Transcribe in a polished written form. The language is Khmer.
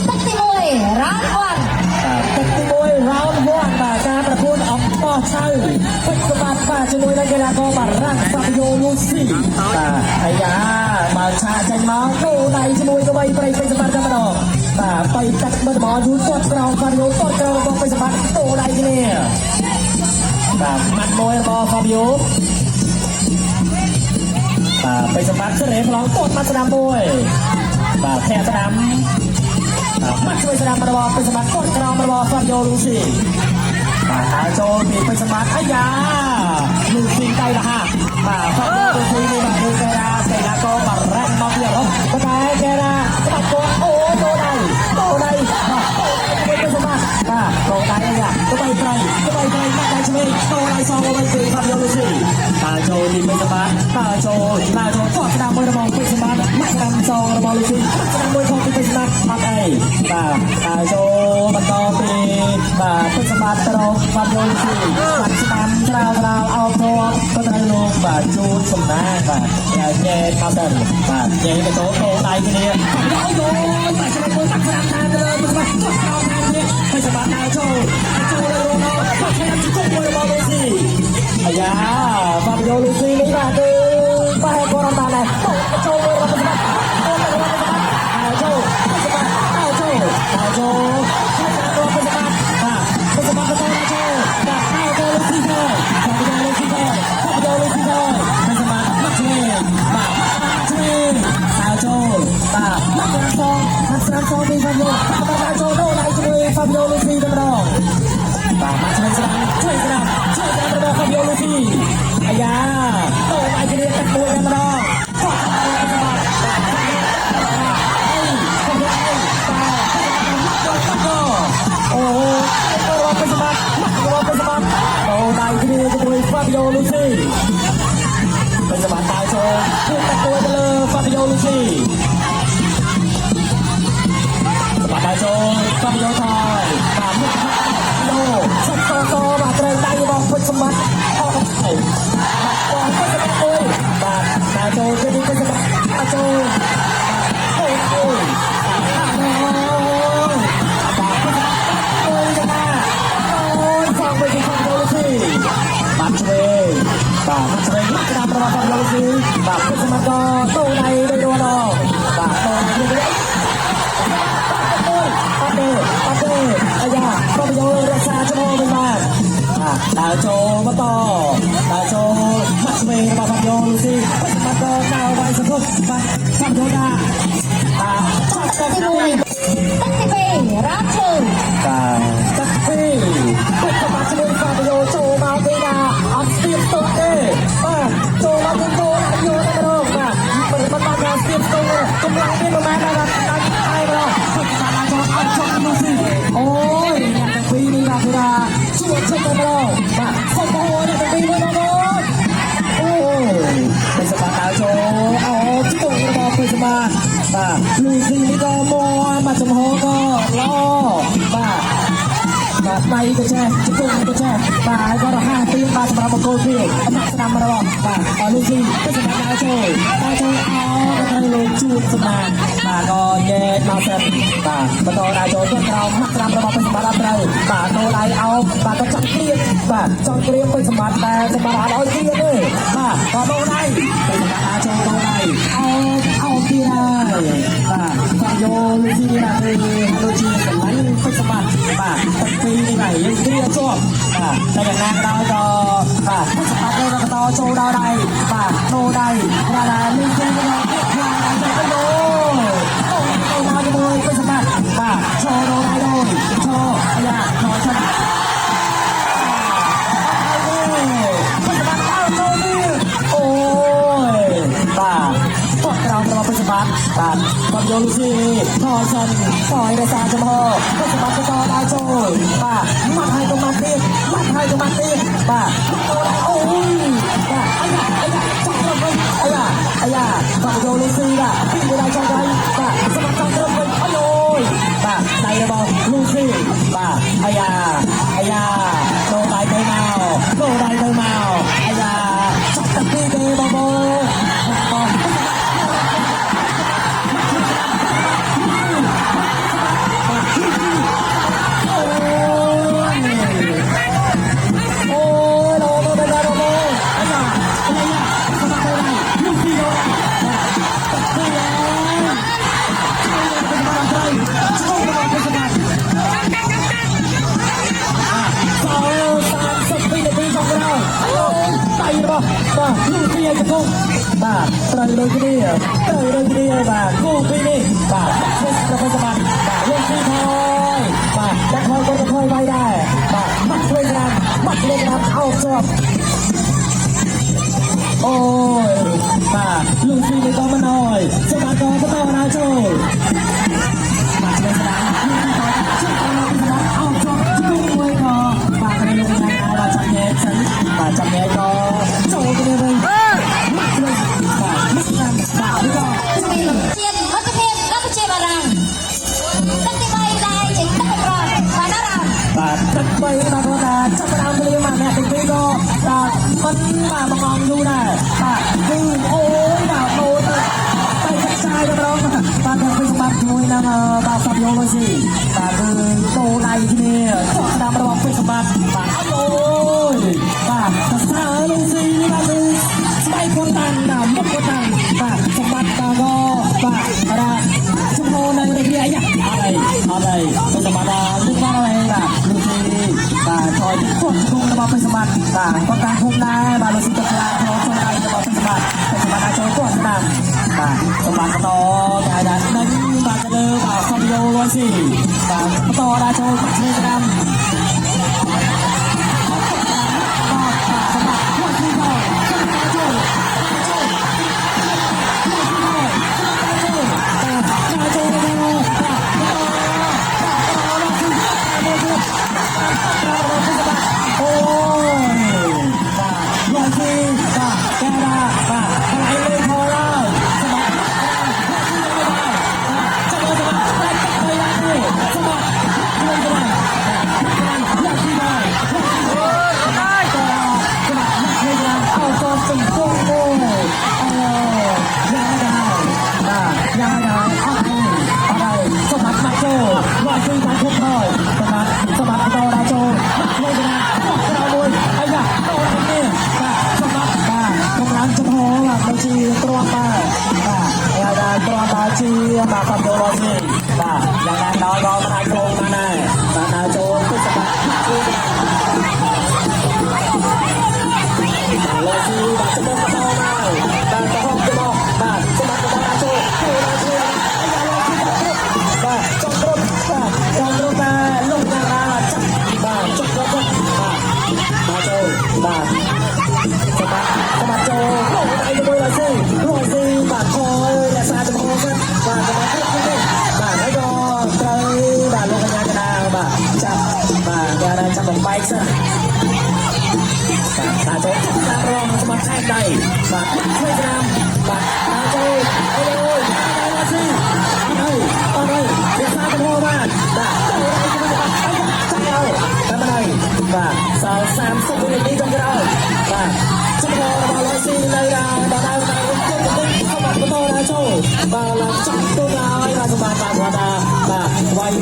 ទឹកទី1 round 1ទឹកទី1 round 1បាទការប្រកួតអបតោះឆៅពេជ្រសម្បត្តិបាទជាមួយនឹងកីឡាករបារាំង Fabio Luisi បាទអាយ៉ាបើឆាចេញមកដូរដៃជាមួយក្បីប្រៃពេជ្រសម្បត្តិតែម្ដងបាទបៃទឹកមើលត្មយូរទាត់ក្រោម Fabio ទាត់ក្រោមរបស់ពេជ្រសម្បត្តិដូរដៃគ្នាបាទម៉ាត់មួយរបស់ Fabio បាទពេជ្រសម្បត្តិសេរីផ្លងទាត់ម៉ាត់ស្ដាំមួយបាទធាក់ស្ដាំម៉ាត់ជួយស្ដាំរបស់ពេជ្រសម្បត្តិទាត់ក្រោមរបស់ Fabio Luisi បាទហើយចូលពីពេជ្រសម្បត្តិអាយ៉ាលូស៊ីដៃរហ័សបាទ Fabio Luisi នេះបាទគឺកីឡាករបារាំងមកពីអឺរ៉ុបប៉ុន្តែកីឡាក្បាច់គាត់អូដូរដៃបាទពេជ្រសម្បត្តិបាទដូរដៃអាយ៉ាក្បីប្រៃបាត់ដៃឆ្វេងដូរដៃសងមកវិញពី Fabio Luisi បាទចូលពីពេជ្រសម្បត្តិបាទចូលទាត់ស្ដាំមួយរបស់ពេជ្រសម្បត្តិម៉ាក់ស្ដាំសងរបស់ Luisi ស្ដាំមួយផងពីពេជ្រសម្បត្តិអត់អីបាទហើយចូលបន្តពីបាទពេជ្រសម្បត្តិទៅរក Fabio Luisi បាត់ស្ដាំច្រាវអោបធ្លាប់ក៏ត្រូវលោកបាទជួនសំណាងបាទញ៉ែមកទៅបាទញ៉ែទៅដូរដៃគ្នាអូយបាទឆ្លងមួយបាត់ស្ដាំតាមទៅលើពេជ្រសម្បត្តិចុះក្រោមតាមគ្នាពេជ្រសម្បត្តិដើរចូលលើរងបាត់ឆ្លងជង្គង់មួយរបស់ Luisi អាយ៉ា Fabio Luisi នេះបាទគឺបែរគាត់បានដែរចូលមួយរបស់ពេជ្រសម្បត្តិហើយចូលពេជ្រសម្បត្តិហើយចូលពេជ្រសម្បត្តិបាទពេជ្រសម្បត្តិទៅចូលបាទហើយចូល Luisi ទៅFabio Luisi ទៅពេជ្រសម្បត្តិមកឆ្វេងបាទឆ្វេងហើយចូលបាទមកស្រាំសងពី Fabio បាទចូលដូរដៃជាមួយ Fabio Luisi ទៅម្ដងបាទមកឆ្វេងស្ដាំរបស់ Fabio Luisi អាយ៉ាដូរដៃគ្នាទឹកមួយតែម្ដងអូពេជ្រសម្បត្តិដូរដៃគ្នាជាមួយ Fabio Luisi ពេជ្រសម្បត្តិដើរចូលพุ่งទឹកមួយទៅលើ Fabio Luisi សម្បត្តិដើរចូល Fabio ថយបាទមុខអូឆាប់តបាទត្រូវដៃរបស់ពេជ្រសម្បត្តិអស់ហើយបាទពេជ្រសម្បត្តិមួយបាទដើរចូលទៅពេជ្រសម្បត្តិដើរចូលអូបាទពេជ្រសម្បត្តិអូយណាអូយផងវិញ Fabio Luisi បាទឆ្វេងបាទមកឆ្វេងក្តាប់របស់ Fabio Luisi បាទពេជ្រសម្បត្តិក៏ដូរដៃដោយដងបាទដូរដៃអត់ទេអាយ៉ា Fabio រក្សាឈ្មោះវិញបាទដើរចូលបន្តដើរចូលមកឆ្វេងរបស់ Fabio Luisi ពេជ្រសម្បត្តិក៏ដើរវាយសង្ឃុំបាទ Fabio ដាក់ចាប់ទឹកទី1ទឹកទី2 round 2បាទទឹកទី2ពេជ្រសម្បត្តិជាមួយ Fabio ចូលមកពីណាអត់ស្ទាបស្ទោះទេបាទចូលមកពីគោលយកទៅរកបាទមិនបានស្ទាបស្ទោះកម្លាំងមានប្រមាណដល់តែដល់ពេជ្រសម្បត្តិចូលអត់ចង់ Luisi អូយអ្នកទាំងពីរនេះបាទគឺថាជួបជិតទៅម្ដងបាទសុំហួរអ្នកទាំងពីរមួយដល់អូពេជ្រសម្បត្តិដើរចូលអូជង្គង់របស់ពេជ្រសម្បត្តិបាទ Luisi នេះក៏មកចំហក៏ល្អបាទដៃទៅចេះជង្គង់ទៅចេះបាទហើយក៏រហ័សពីបាទសម្រាប់បង្គោលទៀតអត់ស្ដាំរបស់បាទ Luisi ពេជ្រសម្បត្តិដើរចូលអោទៅលោកជួបសម្បត្តិបាទក៏ញែកមកសិនបាទបន្តដើរចូលទៅក្រោមមកស្ដាំរបស់ពេជ្រសម្បត្តិអត់ត្រូវបាទដូរដៃអោបបាទក៏ចាក់ព្រៀបបាទចង់ព្រៀបពេជ្រសម្បត្តិតែសម្បត្តិអត់ឲ្យព្រៀបទេបាទក៏ដូរដៃពេជ្រសម្បត្តិដើរចូលដូរដៃអោបទៀតហើយបាទ Fabio Luisi នេះណាគឺដូចជាសម្លាញ់ពេជ្រសម្បត្តិបាទទឹកពីរនេះបាទយើងគ្រាជាប់បាទតែយ៉ាងណាក៏ដោយក៏បាទពេជ្រសម្បត្តិនេះក៏បន្តចូលដល់ដៃបាទដូរដៃបាទLuisiនេះក៏ខ្លាំងដែរទៅអូមកជាមួយពេជ្រសម្បត្តិបាទចូលដូរដៃដោយចូលអាយ៉ាចូលឆាប់ពេជ្រសម្បត្តិអើចូលនេះអូយបាទទាត់ក្រោមរបស់ពេជ្រសម្បត្តិបាទFabio Luisiថយសិនថយរក្សាចំហពេជ្រសម្បត្តិក៏ដើរចូលបាទម៉ាត់ហើយក៏ម៉ាត់ទៀតបាទអូយបាទអាយ៉ាចាប់ទៅវិញអាយ៉ា Fabio Luisi បាទពីដៃចង់ដៃបាទសម្បត្តិចង់ទៅវិញអូយបាទដៃរបស់ Luisi បាទអាយ៉ាដូរដៃទៅមកអាយ៉ាចាប់តាពីទេបង đôi kia và cô phi đi và chết ra bên sân mặt và lên phi thôi và đặt thôi con thôi bay đây và mắt lên làm out job ôi và lùi phi đi con bên rồi sân mặt con có to nào chơi mặt lên làm out job chung quay nó và cái này luôn là và chậm nhẹ có chơi cái này mình mắt lên và mắt làm bảo đi con Chiên mất thêm các cái chiên bà rằng tất cái bay đây chính tất cái rồi và nó rằng và tất bay mà con là trong cái đám liên mà mẹ tình vi đó là con mà bằng ngon du này và cứ ôi vào tôi tay chắc sai cho đó và thằng phi bắt thôi năng vào sập vô rồi gì và cứ tô này thì nè còn đám mà bằng phi bắt và ôi và sao luôn gì như là gì bay con tàn nào mất con tàn và sập bắt và ada chúng tôi này đây kia nhá ở đây tôi sập bắt lúc đó đây là Lucy và thôi cuốn cung nó phải sập bắt và con tàn hôm nay và Lucy tập lại nó trong đây nó phải sập bắt đã chơi cuốn sập và sập bắt to cái đã đánh và cái đưa vào Fabio Rossi và to đã chơi bắt lên năm bà Phạm Đô Lô Gì và yang đang nói có mà ai không mà này và nào cho cái sập Lô Gì và sập bắt đầu nào và có không cho nó và sập bắt đầu nào cho và trong group và lúc nào chắc và trong group và cho và sập bắt cho không ai cho tôi là gì rồi gì và thôi là sao cho tôi và bà thấy có cây bà luôn cái nhà cái nào bà chặt bà nhà này chặt bằng bay sao bà chỗ ra rong cho mặt hai đầy và thuê ra bà chơi ôi đây là gì ở đây để sao cho tôi mà bà chơi đây cho tôi chắc nhau cái này và sao sam sắp đi trong cái đâu và chúng tôi là bà nói gì đây là bà đang không bắt tôi là chơi và làm chắc tôi là chúng ta và quay